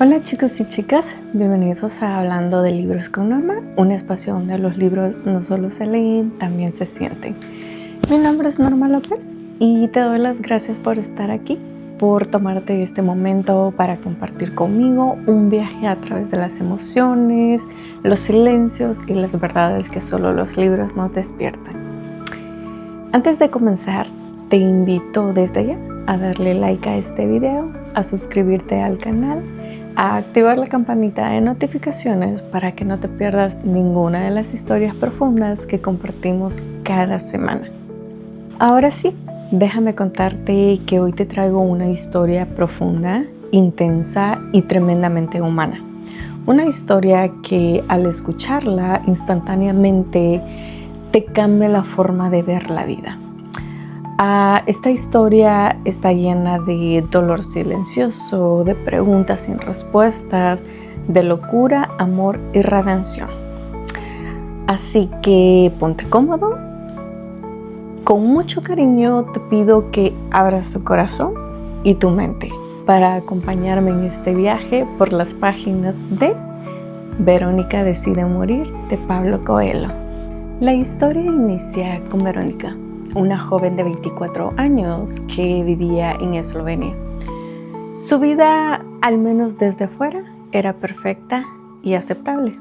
Hola chicos y chicas, bienvenidos a Hablando de Libros con Norma, un espacio donde los libros no solo se leen, también se sienten. Mi nombre es Norma López y te doy las gracias por estar aquí, por tomarte este momento para compartir conmigo un viaje a través de las emociones, los silencios y las verdades que solo los libros nos despiertan. Antes de comenzar, te invito desde ya a darle like a este video, a suscribirte al canal, a activar la campanita de notificaciones para que no te pierdas ninguna de las historias profundas que compartimos cada semana. Ahora sí, déjame contarte que hoy te traigo una historia profunda, intensa y tremendamente humana. Una historia que al escucharla instantáneamente te cambia la forma de ver la vida. Esta historia está llena de dolor silencioso, de preguntas sin respuestas, de locura, amor y redención. Así que ponte cómodo. Con mucho cariño te pido que abras tu corazón y tu mente para acompañarme en este viaje por las páginas de Verónica decide morir de Paulo Coelho. La historia inicia con Verónica, una joven de 24 años que vivía en Eslovenia. Su vida, al menos desde fuera, era perfecta y aceptable.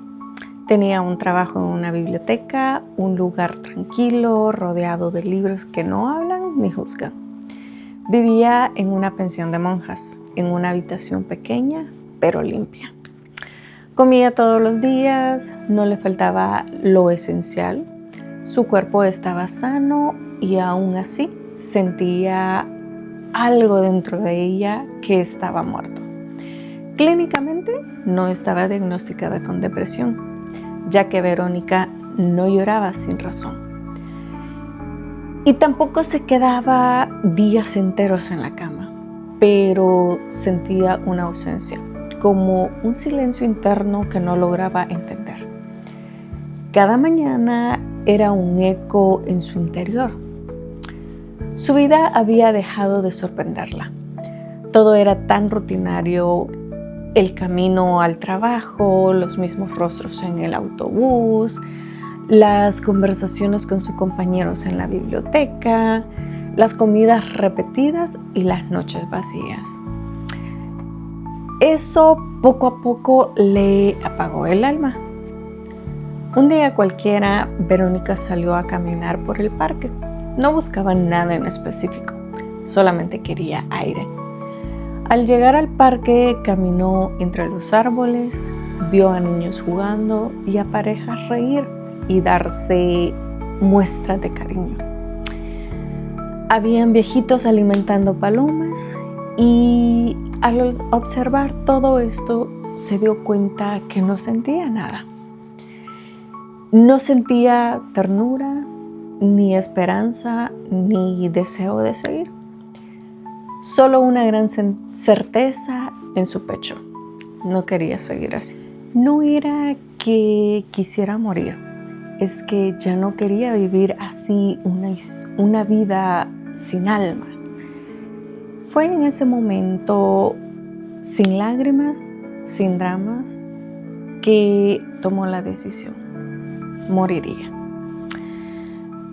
Tenía un trabajo en una biblioteca, un lugar tranquilo, rodeado de libros que no hablan ni juzgan. Vivía en una pensión de monjas, en una habitación pequeña pero limpia. Comía todos los días, no le faltaba lo esencial. Su cuerpo estaba sano y aún así sentía algo dentro de ella que estaba muerto. Clínicamente no estaba diagnosticada con depresión, ya que Verónica no lloraba sin razón. Y tampoco se quedaba días enteros en la cama, pero sentía una ausencia, como un silencio interno que no lograba entender. Cada mañana era un eco en su interior. Su vida había dejado de sorprenderla. Todo era tan rutinario, el camino al trabajo, los mismos rostros en el autobús, las conversaciones con sus compañeros en la biblioteca, las comidas repetidas y las noches vacías. Eso poco a poco le apagó el alma. Un día cualquiera, Verónica salió a caminar por el parque. No buscaba nada en específico, solamente quería aire. Al llegar al parque, caminó entre los árboles, vio a niños jugando y a parejas reír y darse muestras de cariño. Habían viejitos alimentando palomas y al observar todo esto se dio cuenta que no sentía nada. No sentía ternura, ni esperanza, ni deseo de seguir. Solo una gran certeza en su pecho. No quería seguir así. No era que quisiera morir, es que ya no quería vivir así una vida sin alma. Fue en ese momento, sin lágrimas, sin dramas, que tomó la decisión. Moriría.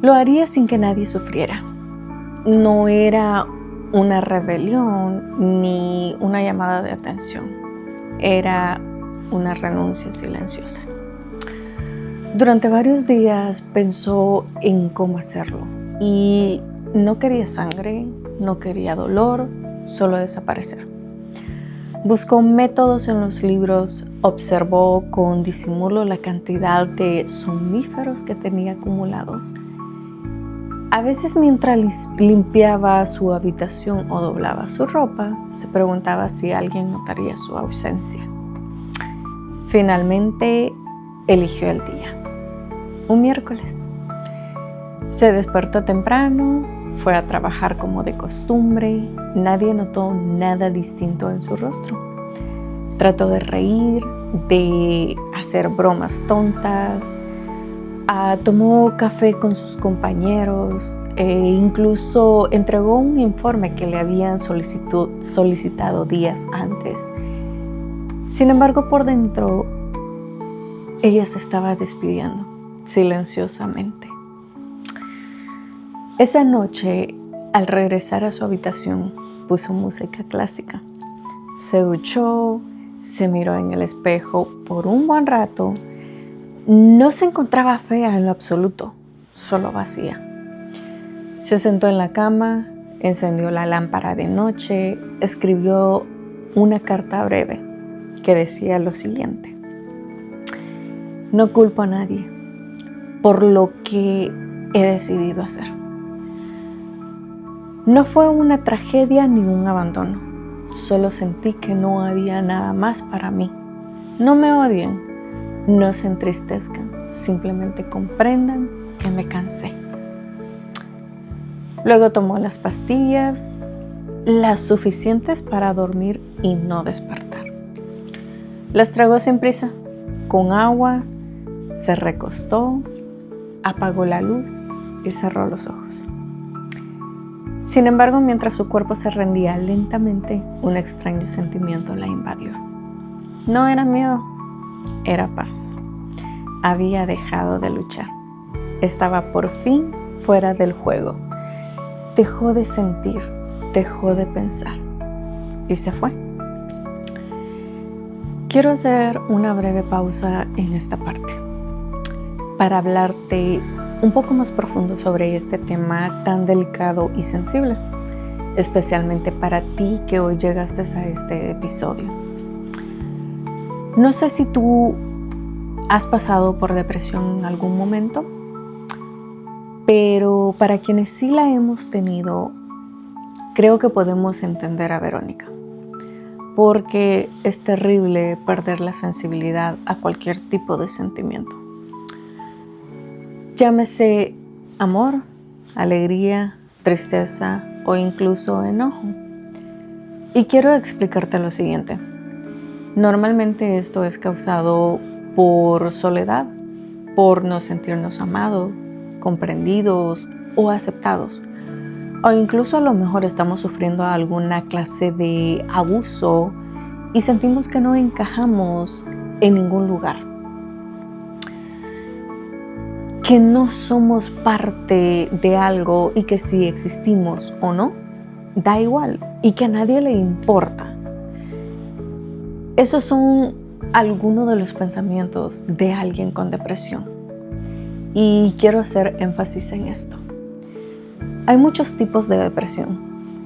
Lo haría sin que nadie sufriera. No era una rebelión ni una llamada de atención. Era una renuncia silenciosa. Durante varios días pensó en cómo hacerlo y no quería sangre, no quería dolor, solo desaparecer. Buscó métodos en los libros, observó con disimulo la cantidad de somníferos que tenía acumulados. A veces mientras limpiaba su habitación o doblaba su ropa, se preguntaba si alguien notaría su ausencia. Finalmente, eligió el día, un miércoles. Se despertó temprano, fue a trabajar como de costumbre, nadie notó nada distinto en su rostro. Trató de reír, de hacer bromas tontas, tomó café con sus compañeros e incluso entregó un informe que le habían solicitado días antes. Sin embargo, por dentro, ella se estaba despidiendo silenciosamente. Esa noche, al regresar a su habitación, puso música clásica. Se duchó, se miró en el espejo por un buen rato. No se encontraba fea en lo absoluto, solo vacía. Se sentó en la cama, encendió la lámpara de noche, escribió una carta breve que decía lo siguiente: no culpo a nadie por lo que he decidido hacer. No fue una tragedia ni un abandono, solo sentí que no había nada más para mí. No me odien, no se entristezcan, simplemente comprendan que me cansé. Luego tomó las pastillas, las suficientes para dormir y no despertar. Las tragó sin prisa, con agua, se recostó, apagó la luz y cerró los ojos. Sin embargo, mientras su cuerpo se rendía lentamente, un extraño sentimiento la invadió. No era miedo, era paz. Había dejado de luchar. Estaba por fin fuera del juego. Dejó de sentir, dejó de pensar y se fue. Quiero hacer una breve pausa en esta parte para hablarte un poco más profundo sobre este tema tan delicado y sensible, especialmente para ti que hoy llegaste a este episodio. No sé si tú has pasado por depresión en algún momento, pero para quienes sí la hemos tenido, creo que podemos entender a Verónica, porque es terrible perder la sensibilidad a cualquier tipo de sentimiento. Llámese amor, alegría, tristeza o incluso enojo. Y quiero explicarte lo siguiente. Normalmente esto es causado por soledad, por no sentirnos amados, comprendidos o aceptados. O incluso a lo mejor estamos sufriendo alguna clase de abuso y sentimos que no encajamos en ningún lugar, que no somos parte de algo y que si existimos o no, da igual y que a nadie le importa. Esos son algunos de los pensamientos de alguien con depresión. Y quiero hacer énfasis en esto. Hay muchos tipos de depresión,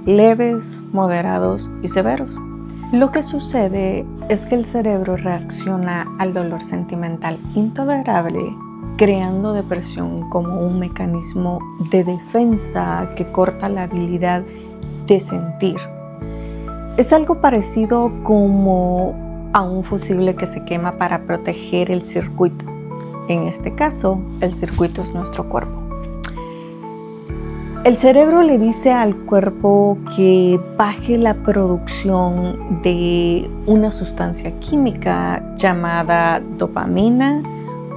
leves, moderados y severos. Lo que sucede es que el cerebro reacciona al dolor sentimental intolerable, creando depresión como un mecanismo de defensa que corta la habilidad de sentir. Es algo parecido como a un fusible que se quema para proteger el circuito. En este caso, el circuito es nuestro cuerpo. El cerebro le dice al cuerpo que baje la producción de una sustancia química llamada dopamina,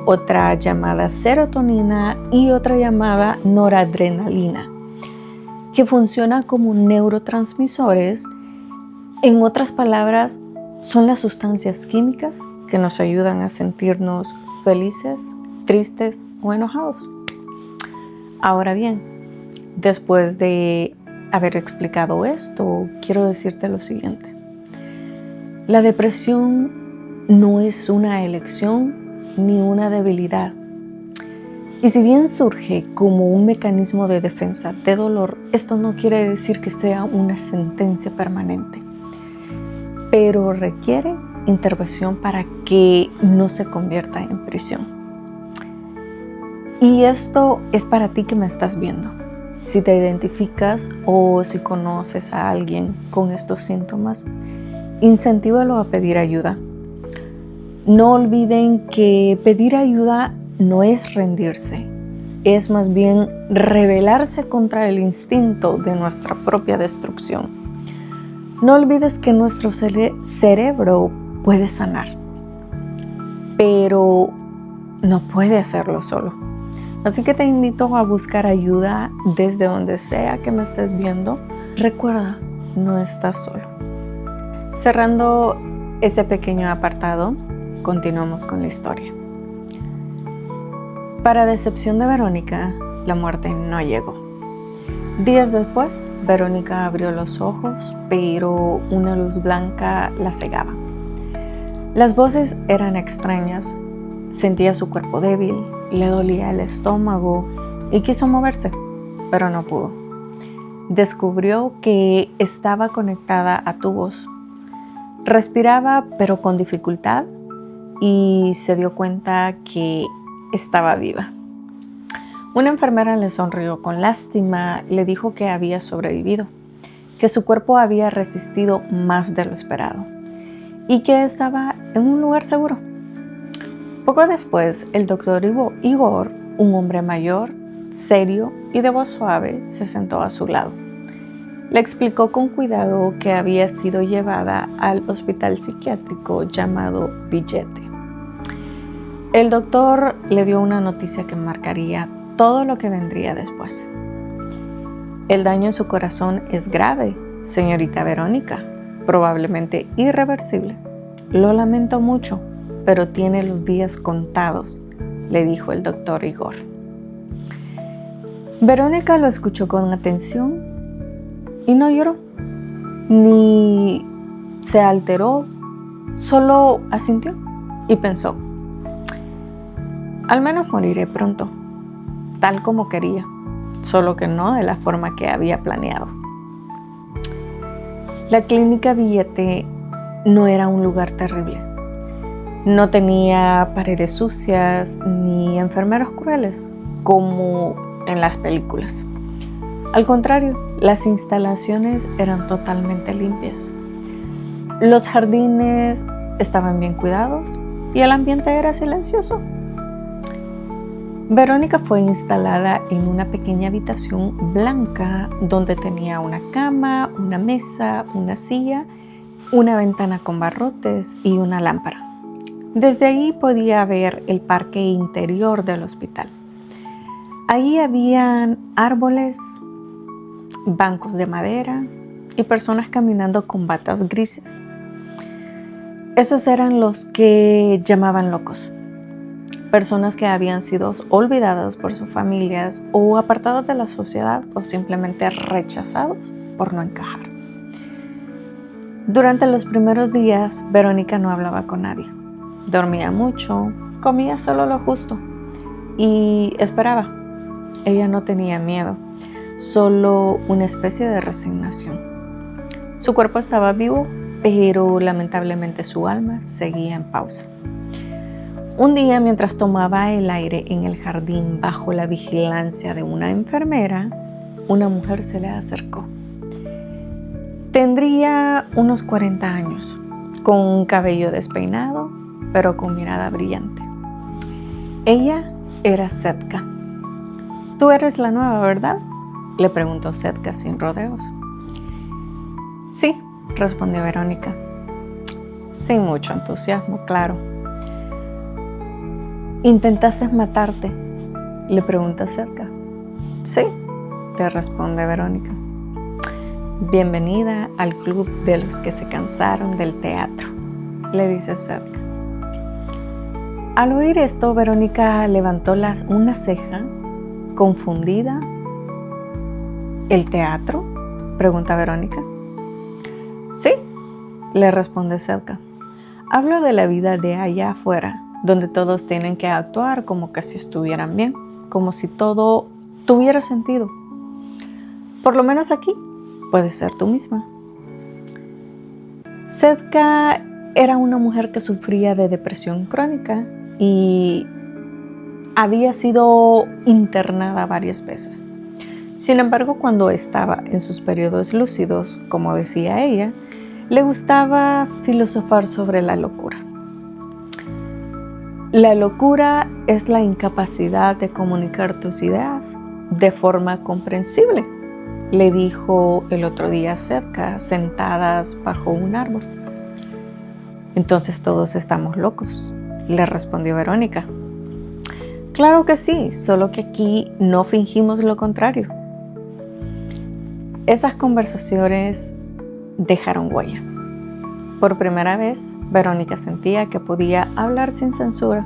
otra llamada serotonina y otra llamada noradrenalina, que funciona como neurotransmisores. En otras palabras, son las sustancias químicas que nos ayudan a sentirnos felices, tristes o enojados. Ahora bien, después de haber explicado esto, quiero decirte lo siguiente. La depresión no es una elección ni una debilidad. Y si bien surge como un mecanismo de defensa de dolor, esto no quiere decir que sea una sentencia permanente, pero requiere intervención para que no se convierta en prisión. Y esto es para ti que me estás viendo. Si te identificas o si conoces a alguien con estos síntomas, incentívalo a pedir ayuda. No olviden que pedir ayuda no es rendirse, es más bien rebelarse contra el instinto de nuestra propia destrucción. No olvides que nuestro cerebro puede sanar, pero no puede hacerlo solo. Así que te invito a buscar ayuda desde donde sea que me estés viendo. Recuerda, no estás solo. Cerrando ese pequeño apartado, continuamos con la historia. Para decepción de Verónica, la muerte no llegó. Días después, Verónica abrió los ojos, pero una luz blanca la cegaba. Las voces eran extrañas, sentía su cuerpo débil, le dolía el estómago y quiso moverse, pero no pudo. Descubrió que estaba conectada a tubos. Respiraba, pero con dificultad, y se dio cuenta que estaba viva. Una enfermera le sonrió con lástima, le dijo que había sobrevivido, que su cuerpo había resistido más de lo esperado y que estaba en un lugar seguro. Poco después, el doctor Igor, un hombre mayor, serio y de voz suave, se sentó a su lado. Le explicó con cuidado que había sido llevada al hospital psiquiátrico llamado Villette. El doctor le dio una noticia que marcaría todo lo que vendría después. El daño en su corazón es grave, señorita Verónica, probablemente irreversible. Lo lamento mucho, pero tiene los días contados, le dijo el doctor Igor. Verónica lo escuchó con atención y no lloró, ni se alteró, solo asintió y pensó: al menos moriré pronto, tal como quería, solo que no de la forma que había planeado. La clínica Villette no era un lugar terrible. No tenía paredes sucias ni enfermeros crueles, como en las películas. Al contrario, las instalaciones eran totalmente limpias. Los jardines estaban bien cuidados y el ambiente era silencioso. Verónica fue instalada en una pequeña habitación blanca donde tenía una cama, una mesa, una silla, una ventana con barrotes y una lámpara. Desde ahí podía ver el parque interior del hospital. Allí habían árboles, bancos de madera y personas caminando con batas grises. Esos eran los que llamaban locos. Personas que habían sido olvidadas por sus familias o apartadas de la sociedad o simplemente rechazados por no encajar. Durante los primeros días, Verónica no hablaba con nadie. Dormía mucho, comía solo lo justo y esperaba. Ella no tenía miedo, solo una especie de resignación. Su cuerpo estaba vivo, pero lamentablemente su alma seguía en pausa. Un día, mientras tomaba el aire en el jardín bajo la vigilancia de una enfermera, una mujer se le acercó. Tendría unos 40 años, con un cabello despeinado, pero con mirada brillante. Ella era Setka. «Tú eres la nueva, ¿verdad?», le preguntó Setka sin rodeos. «Sí», respondió Verónica, sin mucho entusiasmo, claro. «¿Intentaste matarte?», le pregunta Setka. «Sí», le responde Verónica. «Bienvenida al club de los que se cansaron del teatro», le dice Setka. Al oír esto, Verónica levantó una ceja, confundida. «¿El teatro?», pregunta Verónica. «Sí», le responde Setka. «Hablo de la vida de allá afuera, donde todos tienen que actuar como que si estuvieran bien, como si todo tuviera sentido. Por lo menos aquí puedes ser tú misma». Setka era una mujer que sufría de depresión crónica y había sido internada varias veces. Sin embargo, cuando estaba en sus periodos lúcidos, como decía ella, le gustaba filosofar sobre la locura. La locura es la incapacidad de comunicar tus ideas de forma comprensible, le dijo el otro día Setka, sentadas bajo un árbol. «Entonces todos estamos locos», le respondió Verónica. «Claro que sí, solo que aquí no fingimos lo contrario». Esas conversaciones dejaron huella. Por primera vez, Verónica sentía que podía hablar sin censura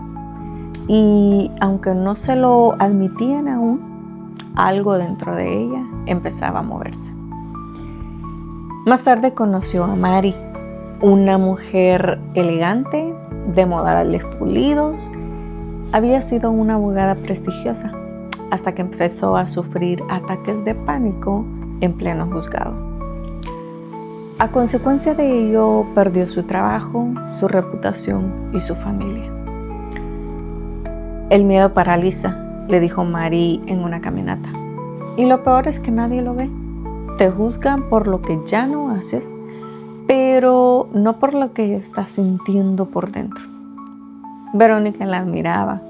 y, aunque no se lo admitían aún, algo dentro de ella empezaba a moverse. Más tarde conoció a Mari, una mujer elegante, de modales pulidos. Había sido una abogada prestigiosa hasta que empezó a sufrir ataques de pánico en pleno juzgado. A consecuencia de ello, perdió su trabajo, su reputación y su familia. El miedo paraliza, le dijo Mari en una caminata. Y lo peor es que nadie lo ve. Te juzgan por lo que ya no haces, pero no por lo que estás sintiendo por dentro. Verónica la admiraba.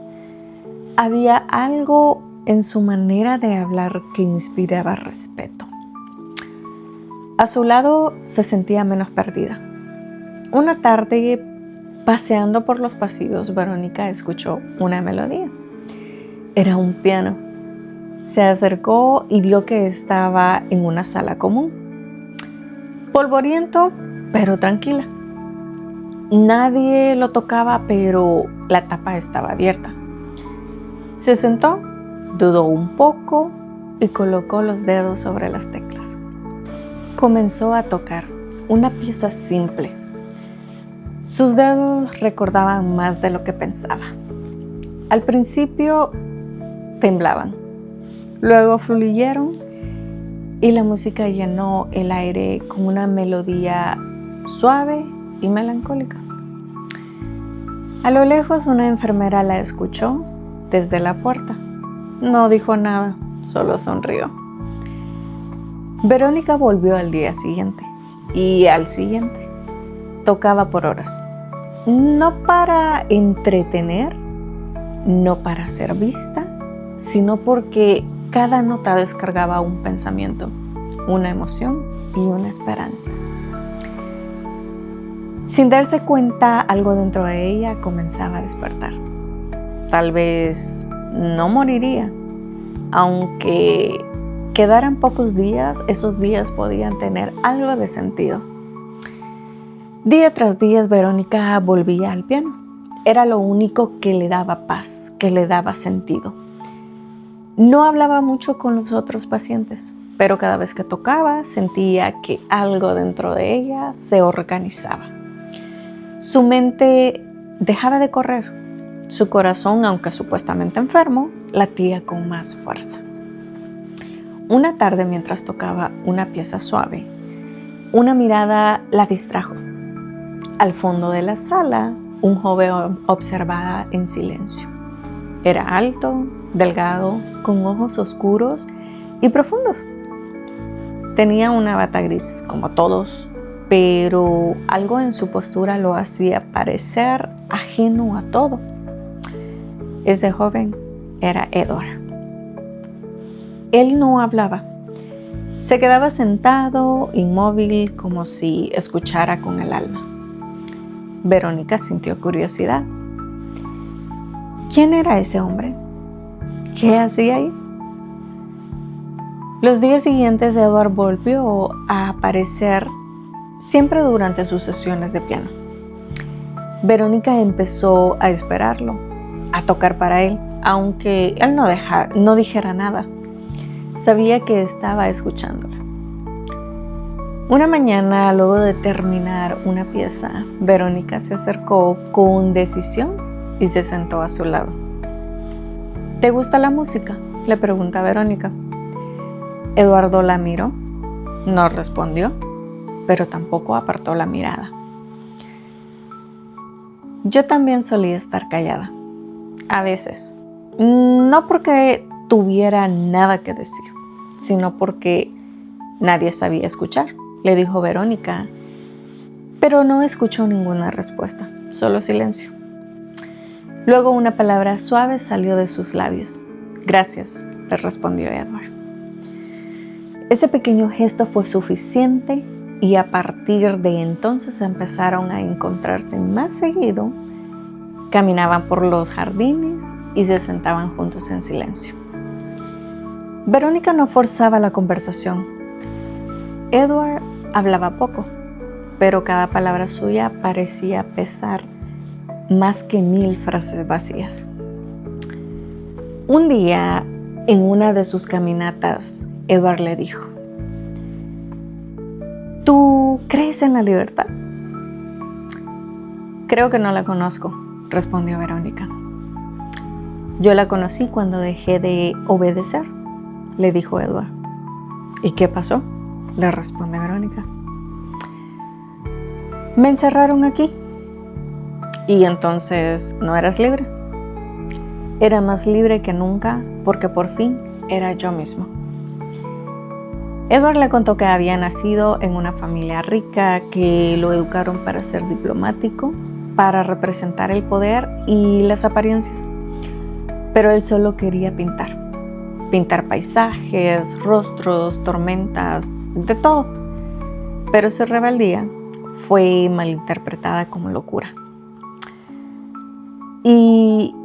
Había algo en su manera de hablar que inspiraba respeto. A su lado se sentía menos perdida. Una tarde, paseando por los pasillos, Verónica escuchó una melodía. Era un piano. Se acercó y vio que estaba en una sala común. Polvoriento, pero tranquila. Nadie lo tocaba, pero la tapa estaba abierta. Se sentó, dudó un poco y colocó los dedos sobre las teclas. Comenzó a tocar una pieza simple. Sus dedos recordaban más de lo que pensaba. Al principio temblaban, luego fluyeron y la música llenó el aire con una melodía suave y melancólica. A lo lejos una enfermera la escuchó desde la puerta. No dijo nada, solo sonrió. Verónica volvió al día siguiente y al siguiente. Tocaba por horas. No para entretener, no para ser vista, sino porque cada nota descargaba un pensamiento, una emoción y una esperanza. Sin darse cuenta, algo dentro de ella comenzaba a despertar. Tal vez no moriría, aunque quedaran pocos días, esos días podían tener algo de sentido. Día tras día, Verónica volvía al piano. Era lo único que le daba paz, que le daba sentido. No hablaba mucho con los otros pacientes, pero cada vez que tocaba sentía que algo dentro de ella se organizaba. Su mente dejaba de correr. Su corazón, aunque supuestamente enfermo, latía con más fuerza. Una tarde, mientras tocaba una pieza suave, una mirada la distrajo. Al fondo de la sala, un joven observaba en silencio. Era alto, delgado, con ojos oscuros y profundos. Tenía una bata gris, como todos, pero algo en su postura lo hacía parecer ajeno a todo. Ese joven era Edward. Él no hablaba. Se quedaba sentado, inmóvil, como si escuchara con el alma. Verónica sintió curiosidad. ¿Quién era ese hombre? ¿Qué hacía ahí? Los días siguientes, Edward volvió a aparecer siempre durante sus sesiones de piano. Verónica empezó a esperarlo, a tocar para él, aunque él no dijera nada. Sabía que estaba escuchándola. Una mañana, luego de terminar una pieza, Verónica se acercó con decisión y se sentó a su lado. ¿Te gusta la música?, le pregunta Verónica. Eduardo la miró, no respondió, pero tampoco apartó la mirada. Yo también solía estar callada, a veces, no porque tuviera nada que decir, sino porque nadie sabía escuchar, le dijo Verónica, pero no escuchó ninguna respuesta, solo silencio. Luego una palabra suave salió de sus labios. Gracias, le respondió Edward. Ese pequeño gesto fue suficiente y a partir de entonces empezaron a encontrarse más seguido, caminaban por los jardines y se sentaban juntos en silencio. Verónica no forzaba la conversación. Edward hablaba poco, pero cada palabra suya parecía pesar más que 1000 frases vacías. Un día, en una de sus caminatas, Edward le dijo: ¿Tú crees en la libertad? Creo que no la conozco, respondió Verónica. Yo la conocí cuando dejé de obedecer, le dijo Edward. ¿Y qué pasó?, le responde Verónica. Me encerraron aquí. ¿Y entonces no eras libre? Era más libre que nunca porque por fin era yo mismo. Edward le contó que había nacido en una familia rica, que lo educaron para ser diplomático, para representar el poder y las apariencias. Pero él solo quería pintar paisajes, rostros, tormentas, de todo. Pero su rebeldía fue malinterpretada como locura. Y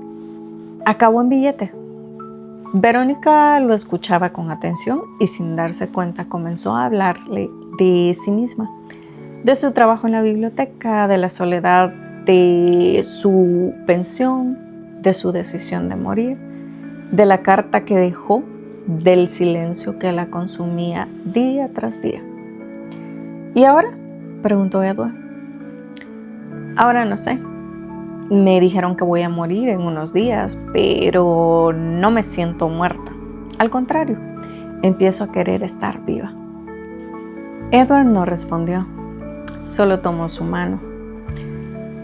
acabó en billete. Verónica lo escuchaba con atención y sin darse cuenta comenzó a hablarle de sí misma, de su trabajo en la biblioteca, de la soledad, de su pensión, de su decisión de morir, de la carta que dejó, del silencio que la consumía día tras día. ¿Y ahora?, preguntó Edward. Ahora no sé. Me dijeron que voy a morir en unos días, pero no me siento muerta. Al contrario, empiezo a querer estar viva. Edward no respondió, solo tomó su mano.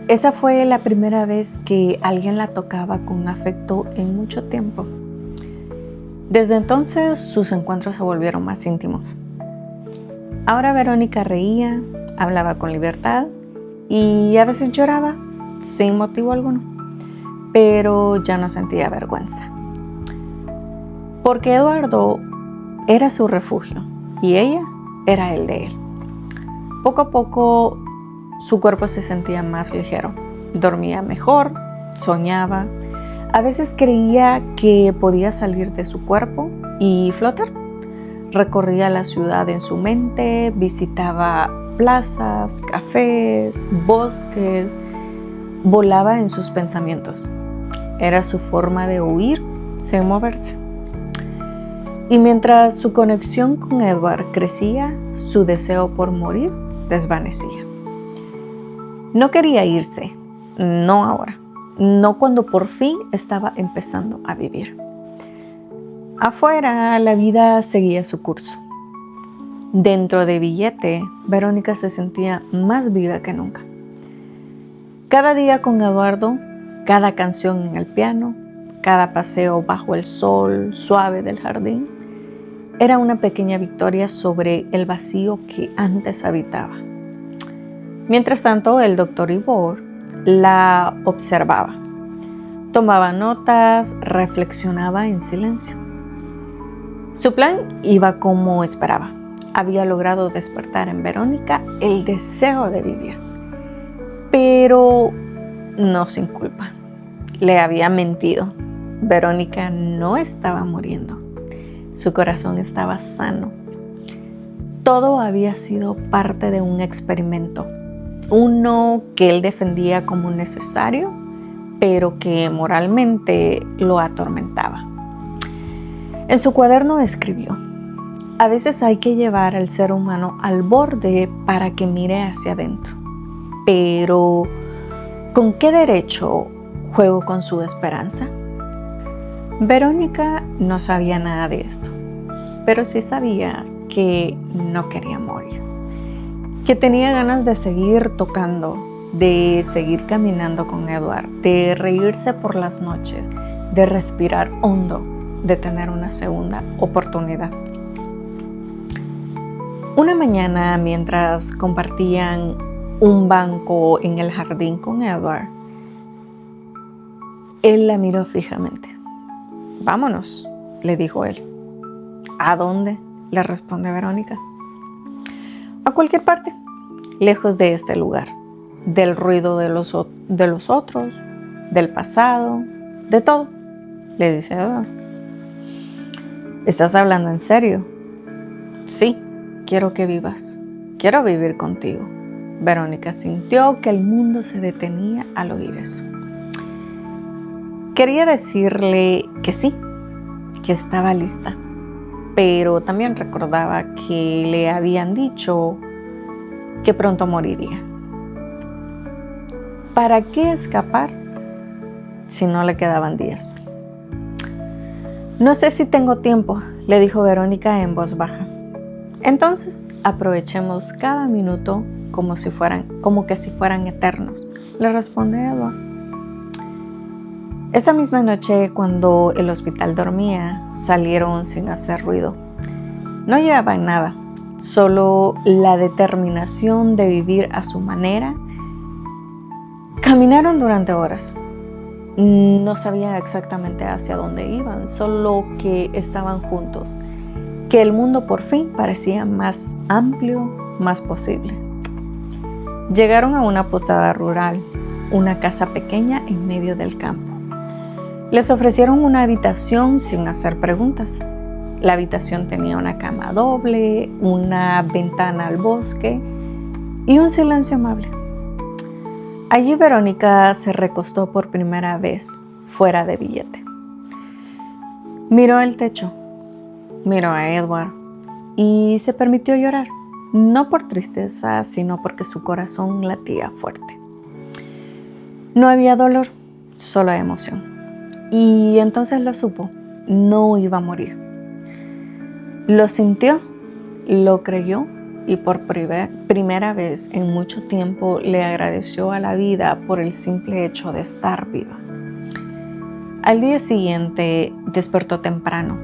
Esa fue la primera vez que alguien la tocaba con afecto en mucho tiempo. Desde entonces sus encuentros se volvieron más íntimos. Ahora Verónica reía, hablaba con libertad y a veces lloraba sin motivo alguno, pero ya no sentía vergüenza. Porque Eduardo era su refugio y ella era el de él. Poco a poco su cuerpo se sentía más ligero, dormía mejor, soñaba, a veces creía que podía salir de su cuerpo y flotar. Recorría la ciudad en su mente, visitaba plazas, cafés, bosques, volaba en sus pensamientos. Era su forma de huir sin moverse. Y mientras su conexión con Edward crecía, su deseo por morir desvanecía. No quería irse, no ahora, no cuando por fin estaba empezando a vivir. Afuera, la vida seguía su curso. Dentro de Billete, Verónica se sentía más viva que nunca. Cada día con Eduardo, cada canción en el piano, cada paseo bajo el sol suave del jardín, era una pequeña victoria sobre el vacío que antes habitaba. Mientras tanto, el doctor Ivor la observaba. Tomaba notas, reflexionaba en silencio. Su plan iba como esperaba. Había logrado despertar en Verónica el deseo de vivir. Pero no sin culpa. Le había mentido. Verónica no estaba muriendo. Su corazón estaba sano. Todo había sido parte de un experimento. Uno que él defendía como necesario, pero que moralmente lo atormentaba. En su cuaderno escribió: a veces hay que llevar al ser humano al borde para que mire hacia adentro. Pero, ¿con qué derecho juego con su esperanza? Verónica no sabía nada de esto, pero sí sabía que no quería morir, que tenía ganas de seguir tocando, de seguir caminando con Edward, de reírse por las noches, de respirar hondo, de tener una segunda oportunidad. Una mañana, mientras compartían un banco en el jardín con Edward, él la miró fijamente. Vámonos, le dijo él. ¿A dónde?, le responde Verónica. A cualquier parte, lejos de este lugar, del ruido de los otros, del pasado, de todo, le dice Edward. ¿Estás hablando en serio? Sí, quiero que vivas. Quiero vivir contigo. Verónica sintió que el mundo se detenía al oír eso. Quería decirle que sí, que estaba lista, pero también recordaba que le habían dicho que pronto moriría. ¿Para qué escapar si no le quedaban días? No sé si tengo tiempo, le dijo Verónica en voz baja. Entonces, aprovechemos cada minuto como que si fueran eternos, le responde Edward. Esa misma noche, cuando el hospital dormía, salieron sin hacer ruido. No llevaban nada, solo la determinación de vivir a su manera. Caminaron durante horas. No sabía exactamente hacia dónde iban, solo que estaban juntos, que el mundo por fin parecía más amplio, más posible. Llegaron a una posada rural, una casa pequeña en medio del campo. Les ofrecieron una habitación sin hacer preguntas. La habitación tenía una cama doble, una ventana al bosque y un silencio amable. Allí Verónica se recostó por primera vez fuera de billete. Miró el techo, miró a Edward y se permitió llorar, no por tristeza, sino porque su corazón latía fuerte. No había dolor, solo emoción. Y entonces lo supo, no iba a morir. Lo sintió, lo creyó y por primera vez en mucho tiempo le agradeció a la vida por el simple hecho de estar viva. Al día siguiente despertó temprano.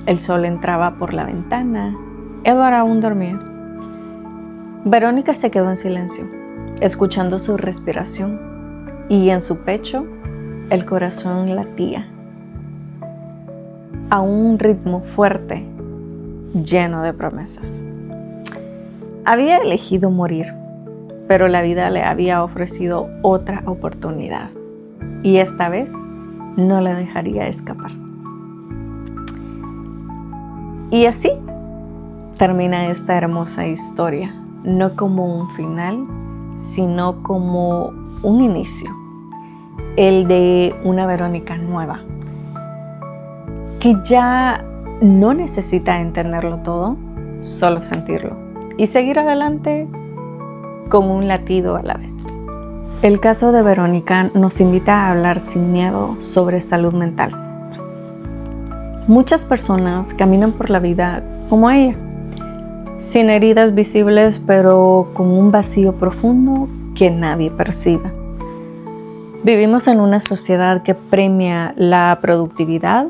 El sol entraba por la ventana. Edward aún dormía. Verónica se quedó en silencio, escuchando su respiración, y en su pecho el corazón latía a un ritmo fuerte, lleno de promesas. Había elegido morir, pero la vida le había ofrecido otra oportunidad, y esta vez no la dejaría escapar. Y así termina esta hermosa historia, no como un final, sino como un inicio, el de una Verónica nueva, que ya no necesita entenderlo todo, solo sentirlo y seguir adelante con un latido a la vez. El caso de Verónica nos invita a hablar sin miedo sobre salud mental. Muchas personas caminan por la vida como ella, sin heridas visibles, pero con un vacío profundo que nadie percibe. Vivimos en una sociedad que premia la productividad,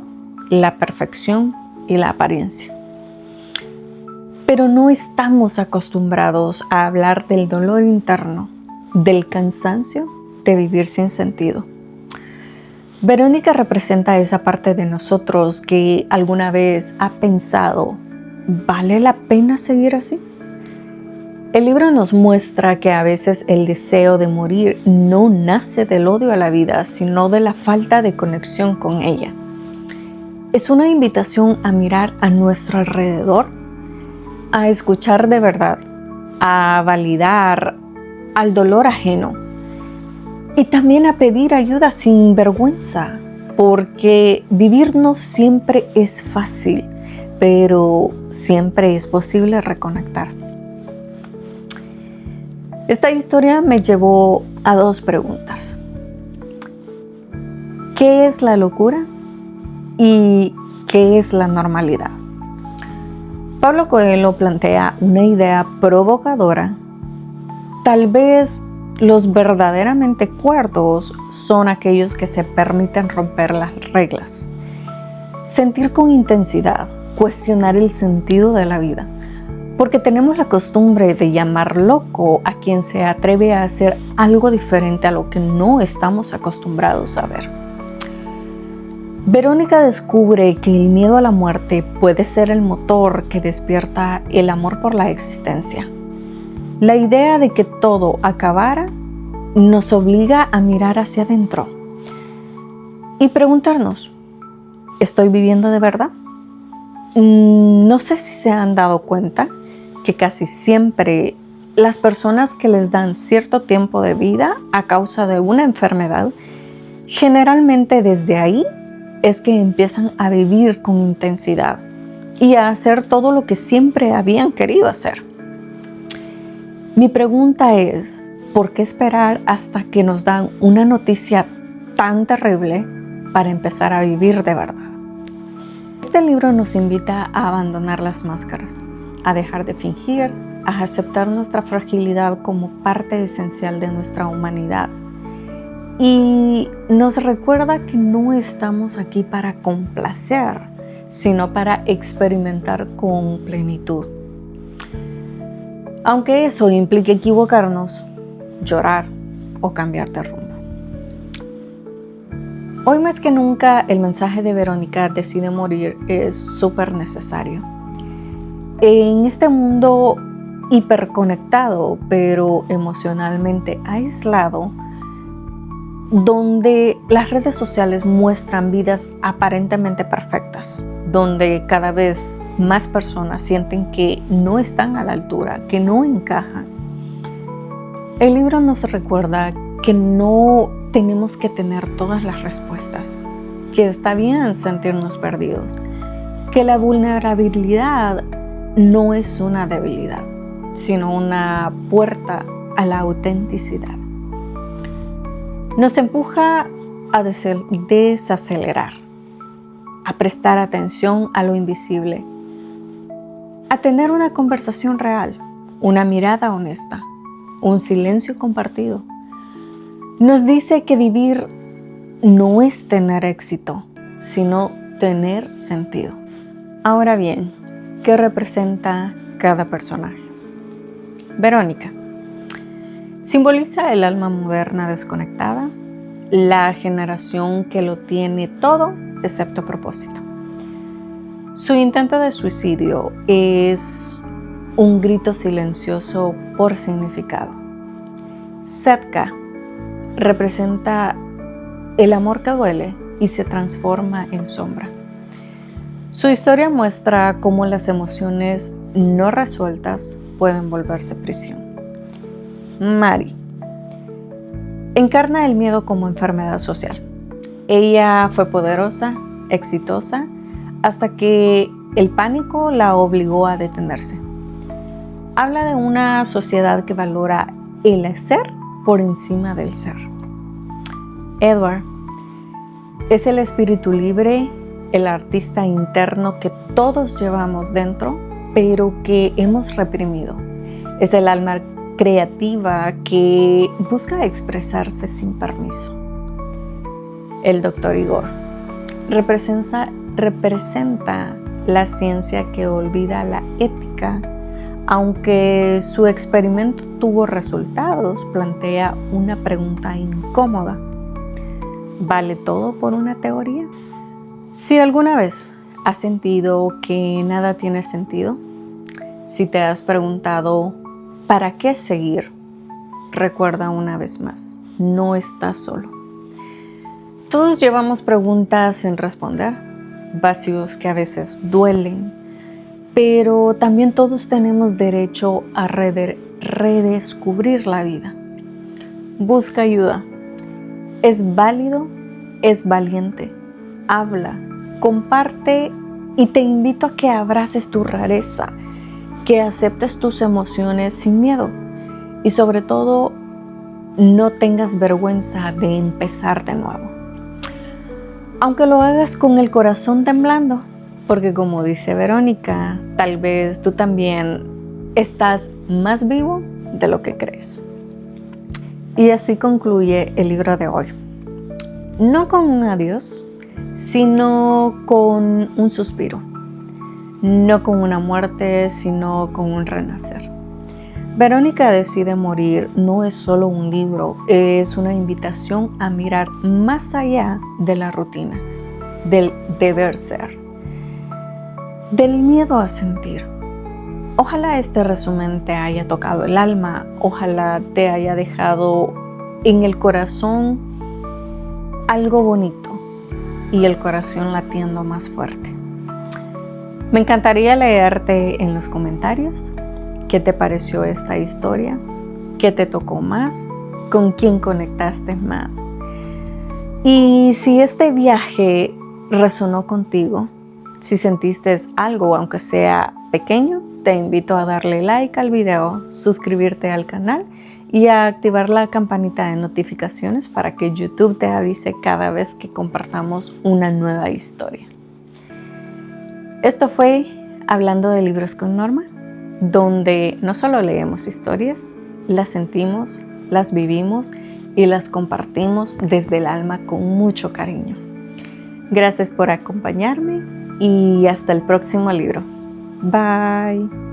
la perfección y la apariencia. Pero no estamos acostumbrados a hablar del dolor interno, del cansancio de vivir sin sentido. Verónica representa esa parte de nosotros que alguna vez ha pensado, ¿vale la pena seguir así? El libro nos muestra que a veces el deseo de morir no nace del odio a la vida, sino de la falta de conexión con ella. Es una invitación a mirar a nuestro alrededor, a escuchar de verdad, a validar al dolor ajeno y también a pedir ayuda sin vergüenza, porque vivir no siempre es fácil, pero siempre es posible reconectar. Esta historia me llevó a dos preguntas. ¿Qué es la locura? ¿Y qué es la normalidad? Pablo Coelho plantea una idea provocadora. Tal vez los verdaderamente cuerdos son aquellos que se permiten romper las reglas, sentir con intensidad, cuestionar el sentido de la vida, porque tenemos la costumbre de llamar loco a quien se atreve a hacer algo diferente a lo que no estamos acostumbrados a ver. Verónica descubre que el miedo a la muerte puede ser el motor que despierta el amor por la existencia. La idea de que todo acabara nos obliga a mirar hacia adentro y preguntarnos, ¿estoy viviendo de verdad? No sé si se han dado cuenta que casi siempre las personas que les dan cierto tiempo de vida a causa de una enfermedad, generalmente desde ahí es que empiezan a vivir con intensidad y a hacer todo lo que siempre habían querido hacer. Mi pregunta es, ¿por qué esperar hasta que nos dan una noticia tan terrible para empezar a vivir de verdad? Este libro nos invita a abandonar las máscaras, a dejar de fingir, a aceptar nuestra fragilidad como parte esencial de nuestra humanidad. Y nos recuerda que no estamos aquí para complacer, sino para experimentar con plenitud. Aunque eso implique equivocarnos, llorar o cambiar de rumbo. Hoy más que nunca el mensaje de Verónica Decide Morir es súper necesario. En este mundo hiperconectado, pero emocionalmente aislado, donde las redes sociales muestran vidas aparentemente perfectas, donde cada vez más personas sienten que no están a la altura, que no encajan. El libro nos recuerda que no tenemos que tener todas las respuestas, que está bien sentirnos perdidos, que la vulnerabilidad no es una debilidad, sino una puerta a la autenticidad. Nos empuja a desacelerar, a prestar atención a lo invisible, a tener una conversación real, una mirada honesta, un silencio compartido. Nos dice que vivir no es tener éxito, sino tener sentido. Ahora bien, ¿qué representa cada personaje? Verónica simboliza el alma moderna desconectada, la generación que lo tiene todo excepto propósito. Su intento de suicidio es un grito silencioso por significado. Setka representa el amor que duele y se transforma en sombra. Su historia muestra cómo las emociones no resueltas pueden volverse prisión. Mari encarna el miedo como enfermedad social. Ella fue poderosa, exitosa, hasta que el pánico la obligó a detenerse. Habla de una sociedad que valora el hacer por encima del ser. Edward es el espíritu libre, el artista interno que todos llevamos dentro, pero que hemos reprimido. Es el alma creativa que busca expresarse sin permiso. El Dr. Igor representa la ciencia que olvida la ética. Aunque su experimento tuvo resultados, plantea una pregunta incómoda. ¿Vale todo por una teoría? Si alguna vez has sentido que nada tiene sentido, si te has preguntado ¿para qué seguir?, recuerda una vez más, no estás solo. Todos llevamos preguntas sin responder, vacíos que a veces duelen, pero también todos tenemos derecho a redescubrir la vida. Busca ayuda. Es válido, es valiente. Habla, comparte y te invito a que abraces tu rareza, que aceptes tus emociones sin miedo y sobre todo no tengas vergüenza de empezar de nuevo. Aunque lo hagas con el corazón temblando, porque como dice Verónica, tal vez tú también estás más vivo de lo que crees. Y así concluye el libro de hoy. No con un adiós, sino con un suspiro. No con una muerte, sino con un renacer. Verónica Decide Morir no es solo un libro, es una invitación a mirar más allá de la rutina, del deber ser, del miedo a sentir. Ojalá este resumen te haya tocado el alma, ojalá te haya dejado en el corazón algo bonito y el corazón latiendo más fuerte. Me encantaría leerte en los comentarios. ¿Qué te pareció esta historia? ¿Qué te tocó más? ¿Con quién conectaste más? Y si este viaje resonó contigo, si sentiste algo, aunque sea pequeño, te invito a darle like al video, suscribirte al canal y a activar la campanita de notificaciones para que YouTube te avise cada vez que compartamos una nueva historia. Esto fue Hablando de Libros con Norma, donde no solo leemos historias, las sentimos, las vivimos y las compartimos desde el alma con mucho cariño. Gracias por acompañarme y hasta el próximo libro. Bye.